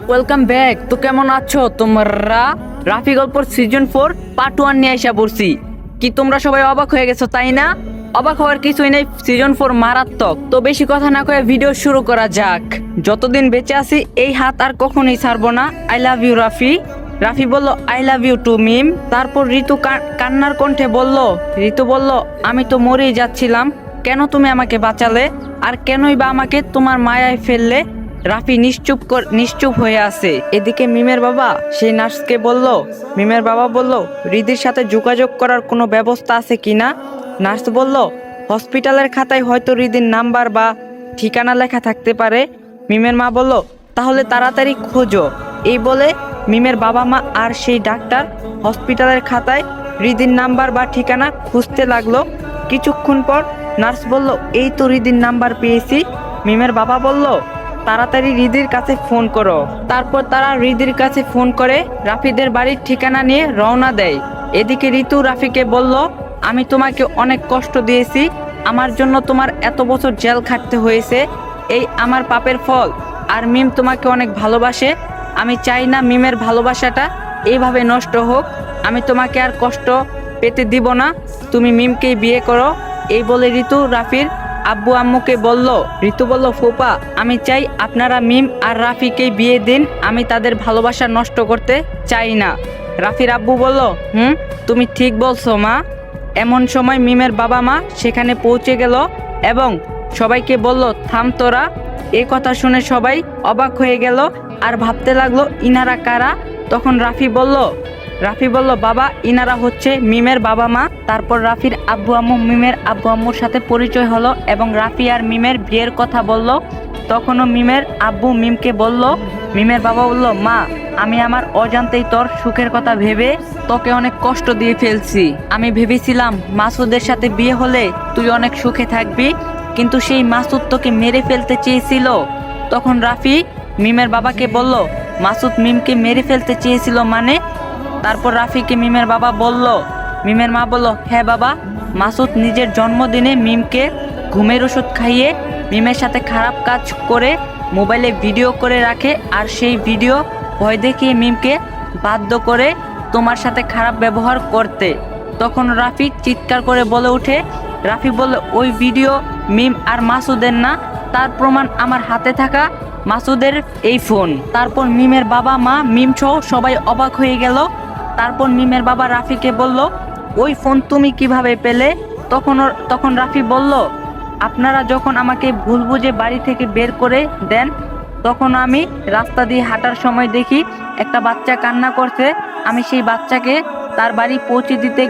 Welcome back. তো কেমন আছো তোমরা? রাফি গল্পর সিজন 4 পার্ট 1 নিয়ে এসে পড়ছি। কি তোমরা সবাই অবাক হয়ে গেছো তাই না? অবাক হওয়ার কিছুই নেই, সিজন 4 মারাত্মক। তো বেশি কথা না কয়ে ভিডিও শুরু করা যাক। যতদিন বেঁচে আছি এই হাত আর কখনোই ছাড়বো না। I love you Rafi. Rafi বলল I love you too Mim. তারপর ঋতু কান্নার কণ্ঠে বলল, ঋতু বলল আমি তো মরেই যাচ্ছিলাম, কেন তুমি আমাকে বাঁচালে? আর কেনই বা আমাকে তোমার মায়ায় ফেললে? রাফি নিশ্চুপ হয়ে আছে। এদিকে মিমের বাবা সেই নার্সকে বলল, মিমের বাবা বলল হৃদির সাথে যোগাযোগ করার কোনো ব্যবস্থা আছে কিনা? নার্স বলল হসপিটালের খাতায় হয়তো হৃদির নাম্বার বা ঠিকানা লেখা থাকতে পারে। মিমের মা বলল তাহলে তাড়াতাড়ি খোঁজো। এই বলে মিমের বাবা মা আর সেই ডাক্তার হসপিটালের খাতায় হৃদির নাম্বার বা ঠিকানা খুঁজতে লাগলো। কিছুক্ষণ পর নার্স বলল এই তো হৃদির নাম্বার পেয়েছি। মিমের বাবা বলল তাড়াতাড়ি হৃদির কাছে ফোন করো। তারপর তারা হৃদির কাছে ফোন করে রাফিদের বাড়ির ঠিকানা নিয়ে রওনা দেয়। এদিকে ঋতু রাফিকে বলল আমি তোমাকে অনেক কষ্ট দিয়েছি, আমার জন্য তোমার এত বছর জেল খাটতে হয়েছে, এই আমার পাপের ফল। আর মিম তোমাকে অনেক ভালোবাসে, আমি চাই না মিমের ভালোবাসাটা এইভাবে নষ্ট হোক। আমি তোমাকে আর কষ্ট পেতে দিব না, তুমি মিমকেই বিয়ে করো। এই বলে ঋতু রাফির আব্বু আম্মুকে বলল। ঋতু বলল ফুপা আমি চাই আপনারা মিম আর রাফিকেই বিয়ে দিন, আমি তাদের ভালোবাসা নষ্ট করতে চাই না। রাফির আব্বু বলল তুমি ঠিক বলছো মা। এমন সময় মিমের বাবা মা সেখানে পৌঁছে গেল এবং সবাইকে বলল থাম তোরা। এ কথা শুনে সবাই অবাক হয়ে গেল আর ভাবতে লাগলো ইনারা কারা। তখন রাফি বলল বাবা ইনারা হচ্ছে মিমের বাবা মা। তারপর রাফির আব্বু আম্মু মিমের আব্বু আম্মুর সাথে পরিচয় হলো এবং রাফি আর মিমের বিয়ের কথা বলল। তখনও মিমের আব্বু মিমকে বলল, মিমের বাবা বলল মা আমি আমার অজান্তেই তোর সুখের কথা ভেবে তোকে অনেক কষ্ট দিয়ে ফেলছি। আমি ভেবেছিলাম মাসুদের সাথে বিয়ে হলে তুই অনেক সুখে থাকবি, কিন্তু সেই মাসুদ তোকে মেরে ফেলতে চেয়েছিল। তখন রাফি মিমের বাবাকে বলল মাসুদ মিমকে মেরে ফেলতে চেয়েছিল মানে? তারপর রাফিকে মিমের বাবা বলল, মিমের মা বলল হ্যাঁ বাবা, মাসুদ নিজের জন্মদিনে মিমকে ঘুমের ওষুধ খাইয়ে মিমের সাথে খারাপ কাজ করে মোবাইলে ভিডিও করে রাখে, আর সেই ভিডিও ভয় দেখিয়ে মিমকে বাধ্য করে তোমার সাথে খারাপ ব্যবহার করতে। তখন রাফি চিৎকার করে বলে ওঠে, রাফি বলল ওই ভিডিও মিম আর মাসুদের না, তার প্রমাণ আমার হাতে থাকা মাসুদের এই ফোন। তারপর মিমের বাবা মা মিম সহ সবাই অবাক হয়ে গেল। তারপর মিমের বাবা রাফিকে বলল ওই ফোন তুমি কিভাবে পেলে? তখন রাফি বলল আপনারা যখন আমাকে ভুল বুঝে বাড়ি থেকে বের করে দেন, তখন আমি রাস্তা দিয়ে হাঁটার সময় দেখি একটা বাচ্চা কান্না করছে। আমি সেই বাচ্চাকে তার বাড়ি পৌঁছে দিতে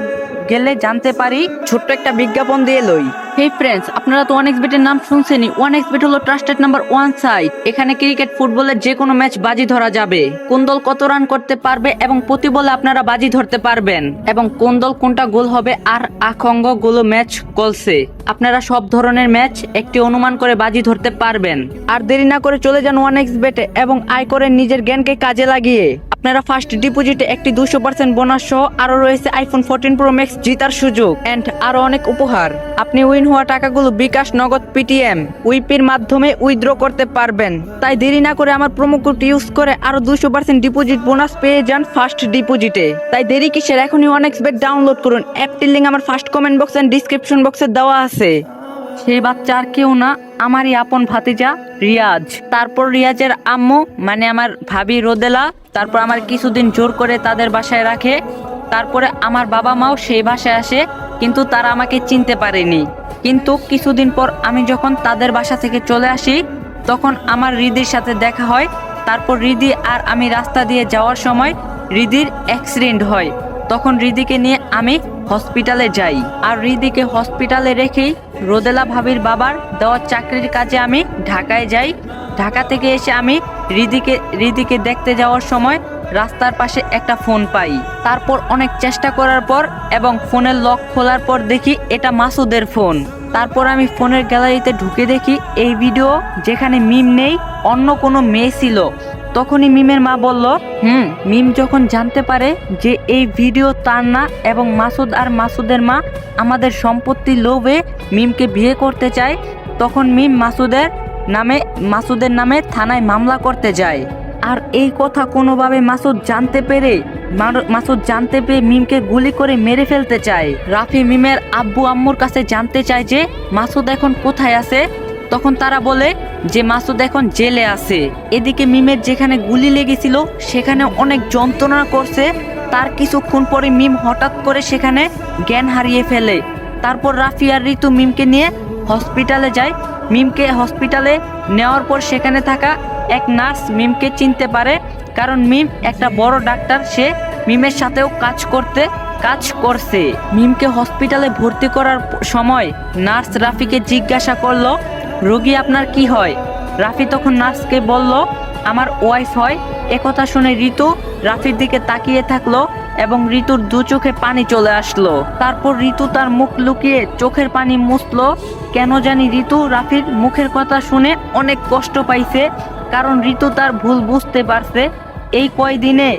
গেলে জানতে পারি। ছোট্ট একটা বিজ্ঞাপন দিয়ে লই। হেই ফ্রেন্ডস, আপনারা তো OneXBet-এর নাম শুনছেনই। OneXBet হলো ট্রাস্টেড নাম্বার 1 সাইট। এখানে ক্রিকেট ফুটবলের যে কোনো ম্যাচ বাজি ধরা যাবে, কোন দল কত রান করতে পারবে এবং প্রতি বলে আপনারা বাজি ধরতে পারবেন, এবং কোন দল কোনটা গোল হবে আর আখঙ্গ গুলো ম্যাচ কলসে আপনারা সব ধরনের ম্যাচ একটি অনুমান করে বাজি ধরতে পারবেন। আর দেরি না করে চলে যান OneXBet-এ এবং আয় করেন নিজের জ্ঞানকে কাজে লাগিয়ে। আপনারা ফার্স্ট ডিপোজিটে একটি 200% বোনাস সহ আরো রয়েছে আইফোন 14 প্রো ম্যাক্স জিতার সুযোগ এন্ড আরো অনেক উপহার। আপনি উইন হওয়া টাকাগুলো বিকাশ, নগদ, পেটিএম, উইপির মাধ্যমে উইথড্র করতে পারবেন। তাই দেরি না করে আমার প্রোমো কোড ইউজ করে আরো 200% ডিপোজিট বোনাস পেয়ে যান ফার্স্ট ডিপোজিটে। তাই দেরি কিসের, এখনই OneXBet ডাউনলোড করুন। অ্যাপটির লিংক আমার first comment box and description বক্সে দেওয়া আছে। সেই বাচ্চা আর কেউ না, আমারই আপন ভাতিজা রিয়াজ। তারপর রিয়াজের আম্মু মানে আমার ভাবি রোদেলা তারপর আমার কিছুদিন জোর করে তাদের বাসায় রাখে। তারপরে আমার বাবা মাও সেই বাসায় আসে, কিন্তু তারা আমাকে চিনতে পারেনি। কিন্তু কিছুদিন পর আমি যখন তাদের বাসা থেকে চলে আসি, তখন আমার হৃদির সাথে দেখা হয়। তারপর হৃদি আর আমি রাস্তা দিয়ে যাওয়ার সময় হৃদির অ্যাক্সিডেন্ট হয়। তখন হৃদিকে নিয়ে আমি হসপিটালে যাই, আর হৃদিকে হসপিটালে রেখেই রোদেলা ভাবির বাবার দেওয়া চাকরির কাজে আমি ঢাকায় যাই। ঢাকা থেকে এসে আমি হৃদিকে দেখতে যাওয়ার সময় রাস্তার পাশে একটা ফোন পাই। তারপর অনেক চেষ্টা করার পর এবং ফোনের লক খোলার পর দেখি এটা মাসুদের ফোন। তারপর আমি ফোনের গ্যালারিতে ঢুকে দেখি এই ভিডিও যেখানে মিম নেই, অন্য কোনো মেয়ে ছিল। তখনই মিমের মা বলল মিম যখন জানতে পারে যে এই ভিডিও তার না এবং মাসুদ আর মাসুদের মা আমাদের সম্পত্তি লোভে মিমকে বিয়ে করতে চায়, তখন মিম মাসুদের নামে থানায় মামলা করতে যায়। আর এই কথা কোনোভাবে মাসুদ জানতে পেরে মিমকে গুলি করে মেরে ফেলতে চায়। রাফি মিমের আব্বু আম্মুর কাছে জানতে চায় যে মাসুদ এখন কোথায় আছে। তখন তারা বলে যে মাসুদ এখন জেলে আছে। এদিকে মিমের যেখানে গুলি লেগেছিল সেখানে অনেক যন্ত্রণা করছে। তার কিছুক্ষণ পরে মিম হঠাৎ করে সেখানে জ্ঞান হারিয়ে ফেলে। তারপর রাফি আর ঋতু মিমকে নিয়ে হসপিটালে যায়। মিমকে হসপিটালে নেওয়ার পর সেখানে থাকা এক নার্স মিমকে চিনতে পারে, কারণ মিম একটা বড় ডাক্তার। সে মিমের সাথেও কাজ করছে। মিমকে হসপিটালে ভর্তি করার সময় নার্স রাফিকে জিজ্ঞাসা করলো, রোগী আপনার কি হয়? রাফি তখন নার্সকে বলল, আমার ওয়াইফ হয়। একথা শুনে ঋতু রাফির দিকে তাকিয়ে থাকলো এবং ঋতুর দু চোখে পানি চলে আসলো। তারপর ঋতু তার মুখ লুকিয়ে চোখের পানি মুছলো। কেন জানি ঋতু রাফির মুখের কথা শুনে অনেক কষ্ট পাইছে, কারণ ঋতু তার ভুল বুঝতে পারছে। এই কয়দিনে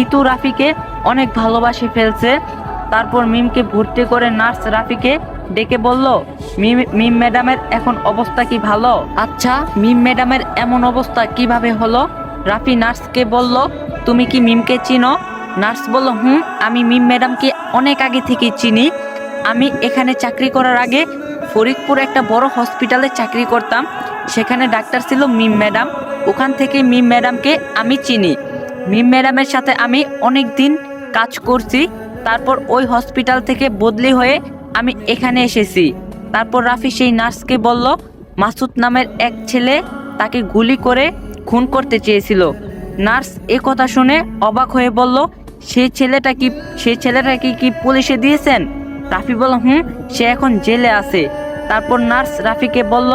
ঋতু রাফিকে অনেক ভালোবাসে ফেলছে। তারপর মিমকে ভর্তি করে নার্স রাফিকে ডেকে বলল, মিম ম্যাডামের এখন অবস্থা কি ভালো? আচ্ছা, মিম ম্যাডামের এমন অবস্থা কিভাবে হলো? রাফি নার্সকে বলল, তুমি কি মিমকে চিনো? নার্স বলল, আমি মিম ম্যাডামকে অনেক আগে থেকেই চিনি। আমি এখানে চাকরি করার আগে ফরিদপুর একটা বড় হসপিটালে চাকরি করতাম। সেখানে ডাক্তার ছিল মিম ম্যাডাম। ওখান থেকে মিম ম্যাডামকে আমি চিনি। মিম ম্যাডামের সাথে আমি অনেক দিন কাজ করছি। তারপর ওই হসপিটাল থেকে বদলি হয়ে আমি এখানে এসেছি। তারপর রাফি সেই নার্সকে বলল, মাসুদ নামের এক ছেলে তাকে গুলি করে খুন করতে চেয়েছিল। নার্স এ কথা শুনে অবাক হয়ে বলল, সেই ছেলেটাকে কি পুলিশে দিয়েছেন? রাফি বলল, সে এখন জেলে আছে। তারপর নার্স রাফিকে বলল,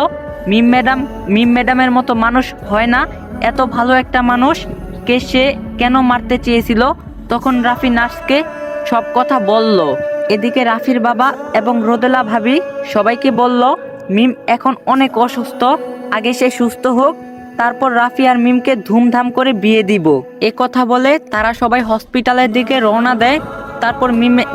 মিম ম্যাডামের মতো মানুষ হয় না। এত ভালো একটা মানুষকে সে কেন মারতে চেয়েছিল? তখন রাফি নার্সকে সব কথা বলল। এদিকে রাফির বাবা এবং রোদেলা ভাবি সবাইকে বলল, মিম এখন অনেক অসুস্থ, আগে সে সুস্থ হোক, তারপর রাফি আর মিমকে ধুমধাম করে বিয়ে দিব। এ কথা বলে তারা সবাই হসপিটালের দিকে রওনা দেয়। তারপর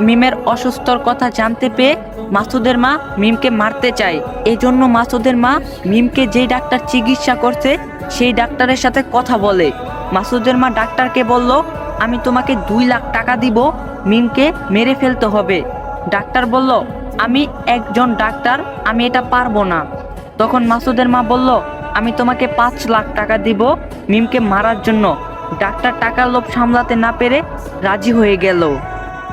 মিমের অসুস্থর কথা জানতে পেয়ে মাসুদের মা মিমকে মারতে চায়। এই জন্য মাসুদের মা মিমকে যেই ডাক্তার চিকিৎসা করছে সেই ডাক্তারের সাথে কথা বলে। মাসুদের মা ডাক্তারকে বলল, আমি তোমাকে 2 লাখ টাকা দিব, মিমকে মেরে ফেলতে হবে। ডাক্তার বলল, আমি একজন ডাক্তার, আমি এটা পারবো না। তখন মাসুদের মা বলল, আমি তোমাকে 5 লাখ টাকা দিব মিমকে মারার জন্য। ডাক্তার টাকার লোভ সামলাতে না পেরে রাজি হয়ে গেল।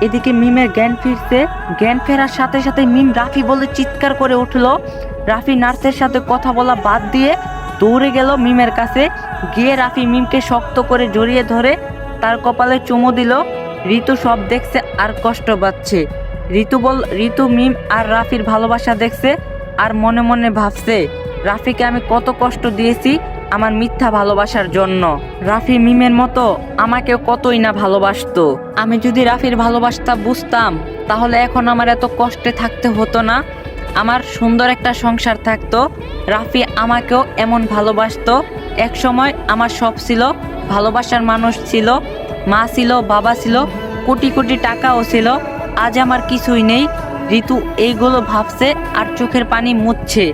এদিকে মিমের জ্ঞান ফিরছে। জ্ঞান ফেরার সাথে সাথে মিম রাফি বলে চিৎকার করে উঠলো। রাফি নার্সের সাথে কথা বলা বাদ দিয়ে দৌড়ে গেল মিমের কাছে। গিয়ে রাফি মিমকে শক্ত করে জড়িয়ে ধরে তার কপালে চুমু দিল। ঋতু সব দেখছে আর কষ্ট পাচ্ছে। ঋতু মিম আর রাফির ভালোবাসা দেখছে আর মনে মনে ভাবছে, রাফিকে আমি কত কষ্ট দিয়েছি আমার মিথ্যা ভালোবাসার জন্য। রাফি মিমের মতো আমাকেও কতই না ভালোবাসতো। আমি যদি রাফির ভালোবাসা বুঝতাম তাহলে এখন আমার এত কষ্টে থাকতে হতো না। আমার সুন্দর একটা সংসার থাকতো। রাফি আমাকেও এমন ভালোবাসতো। এক সময় আমার সব ছিল, ভালোবাসার মানুষ ছিল, মা ছিল, বাবা ছিল, কোটি কোটি টাকাও ছিল। আজ আমার কিছুই নেই। ঋতু এইগুলো ভাবছে আর চোখের পানি মুছছে।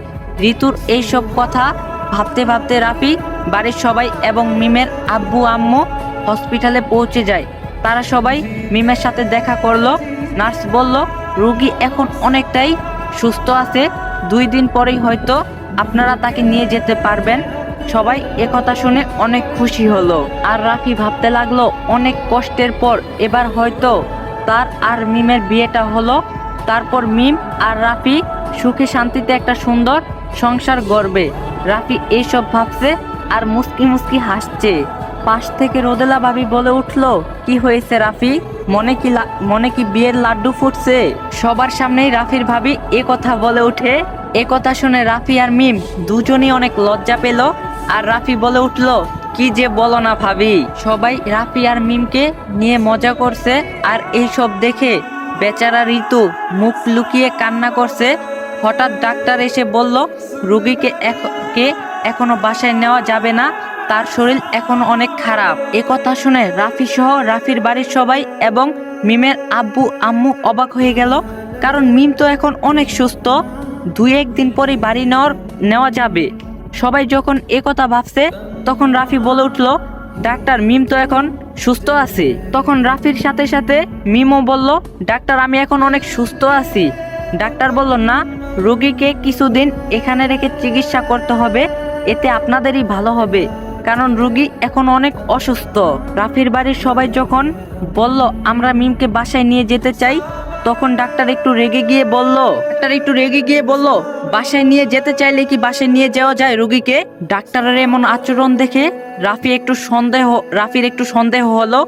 ঋতুর এইসব কথা ভাবতে ভাবতে রাফি, বাড়ির সবাই এবং মিমের আব্বু আম্মু হসপিটালে পৌঁছে যায়। তারা সবাই মিমের সাথে দেখা করলো। নার্স বলল, রোগী এখন অনেকটাই সুস্থ আছে, 2 দিন পরেই হয়তো আপনারা তাকে নিয়ে যেতে পারবেন। সবাই একথা শুনে অনেক খুশি হলো। আর রাফি ভাবতে লাগলো, অনেক কষ্টের পর এবার হয়তো তার আর মিমের বিয়েটা হলো। তারপর মিম আর রাফি সুখে শান্তিতে একটা সুন্দর সংসার গড়বে। রাফি এইসব ভাবছে আর মুস্কি মুস্কি হাসছে। পাশ থেকে রোদেলা ভাবি বলে উঠলো, কি হয়েছে রাফি, মনে কি বিয়ের লাড্ডু ফুটছে? সবার সামনেই রাফির ভাবি এ কথা বলে উঠে। এ কথা শুনে রাফি আর মিম দুজনই অনেক লজ্জা পেল। আর রাফি বলে উঠলো, কি যে বলো না ভাবি। সবাই রাফি আর মিমকে নিয়ে মজা করছে। আর এইসব দেখে বেচারা ঋতু মুখ লুকিয়ে কান্না করছে। হঠাৎ ডাক্তার এসে বলল, রোগীকে এখনো বাসায় নেওয়া যাবে না, তার শরীর এখনো অনেক খারাপ। এ কথা শুনে রাফি সহ রাফির বাড়ির সবাই এবং মিমের আব্বু আম্মু অবাক হয়ে গেল, কারণ মিম তো এখন অনেক সুস্থ, 2-1 দিন পরেই বাড়ি নেওয়া যাবে। সবাই যখন এ কথা ভাবছে তখন রাফি বলে উঠল, ডাক্তার মিম তো এখন সুস্থ আছে। তখন রাফির সাথে সাথে মিমও বলল, ডাক্তার আমি এখন অনেক সুস্থ আছি। ডাক্তার বলল, না, রোগীকে কিছুদিন এখানে রেখে চিকিৎসা করতে হবে, এতে আপনাদেরই ভালো হবে, কারণ রোগী এখন অনেক অসুস্থ। রাফির বাড়ির সবাই যখন বলল আমরা মিমকে বাসায় নিয়ে যেতে চাই, তখন ডাক্তার একটু রেগে গিয়ে বলল, বাসায় নিয়ে যেতে চাইলে কি বাসায় নিয়ে যাওয়া যায় রোগীকে? ডাক্তারের এমন আচরণ দেখে রাফির একটু সন্দেহ হলো,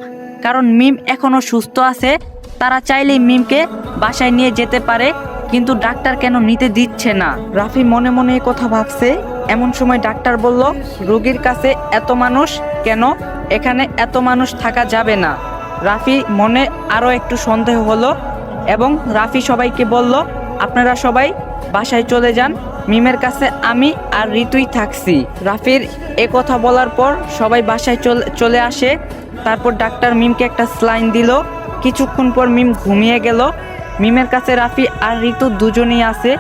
কারণ মিম এখনো সুস্থ আছে, তারা চাইলেই মিমকে বাসায় নিয়ে যেতে পারে, কিন্তু ডাক্তার কেন নিতে দিচ্ছে না? রাফি মনে মনে এই কথা ভাবছে। এমন সময় ডাক্তার বলল, রোগীর কাছে এত মানুষ কেন? এখানে এত মানুষ থাকা যাবে না। রাফি মনে আরো একটু সন্দেহ হলো এবং রাফি সবাইকে বলল, আপনারা সবাই বাসায় চলে যান, মিমের কাছে আমি আর ঋতুই থাকছি। রাফির এ কথা বলার পর সবাই বাসায় চলে আসে। তারপর ডাক্তার মিমকে একটা স্লাইন দিল। কিছুক্ষণ পর মিম ঘুমিয়ে গেল। মিমের কাছে রাফি আর ঋতু দুজনেই আছে,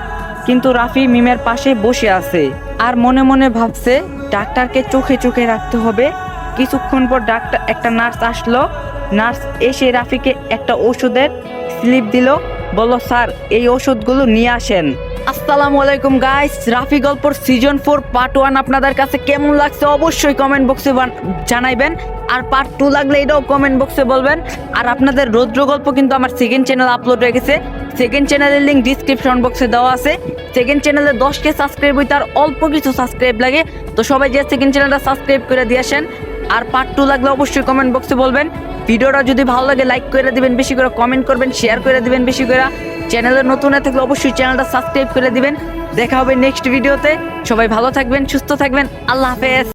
কিন্তু রাফি মিমের পাশে বসে আছে আর মনে মনে ভাবছে ডাক্তারকে চোখে চোখে রাখতে হবে। কিছুক্ষণ পর একটা নার্স আসলো। নার্স এসে রাফিকে একটা ওষুধের স্লিপ দিল, বলল, স্যার এই ওষুধগুলো নিয়ে আসেন। আসসালামু আলাইকুম গাইস, রাফি গল্পর সিজন 4 পার্ট 1 আপনাদের কাছে কেমন লাগছে অবশ্যই কমেন্ট বক্সে জানাইবেন, আর পার্ট 2 লাগলে এটাও কমেন্ট বক্সে বলবেন। আর আপনাদের রৌদ্র গল্প কিন্তু আমার সেকেন্ড চ্যানেল আপলোড হয়ে গেছে, সেকেন্ড চ্যানেলের লিঙ্ক ডিসক্রিপশন বক্সে দেওয়া আছে। সেকেন্ড চ্যানেলে 10K সাবস্ক্রাইব হইতে আর অল্প কিছু সাবস্ক্রাইব লাগে, তো সবাই যে সেকেন্ড চ্যানেলটা সাবস্ক্রাইব করে দিয়ে আসেন। আর পার্ট 2 লাগলে অবশ্যই কমেন্ট বক্সে বলবেন। ভিডিওটা যদি ভালো লাগে লাইক করে দিবেন, বেশি করে কমেন্ট করবেন, শেয়ার করে দিবেন বেশি করে। চ্যানেলে নতুন হয়ে থাকলে অবশ্যই চ্যানেলটা সাবস্ক্রাইব করে দিবেন। দেখা হবে নেক্সট ভিডিওতে। সবাই ভালো থাকবেন, সুস্থ থাকবেন, আল্লাহ হাফেজ।